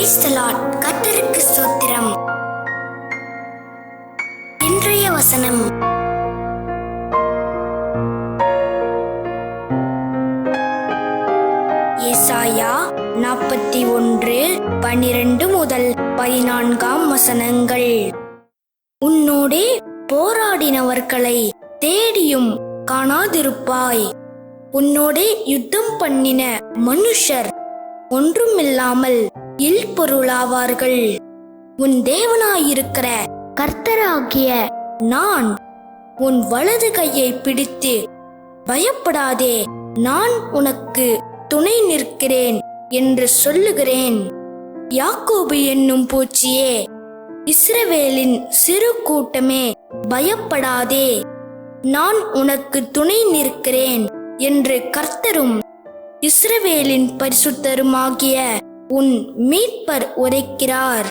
Praise the Lord. கர்த்தருக்கு ஸ்தோத்திரம். இன்றைய வசனம் ஏசாயா 41:12 முதல் 14 வசனங்கள். உன்னோடே போராடினவர்களை தேடியும் காணாதிருப்பாய். உன்னோடே யுத்தம் பண்ணின மனுஷர் ஒன்றுமில்லாமல் இல்பொருளாவார்கள். உன் தேவனாயிருக்கிற கர்த்தராகிய நான் உன் வலது கையை பிடித்து பயப்படாதே, நான் உனக்கு துணை நிற்கிறேன் என்று சொல்லுகிறேன். யாக்கோபு என்னும் பூச்சியே, இஸ்ரவேலின் சிறு கூட்டமே, பயப்படாதே, நான் உனக்கு துணை நிற்கிறேன் என்று கர்த்தரும் இஸ்ரவேலின் பரிசுத்தருமாகிய உன் மீட்பர் உரைக்கிறார்.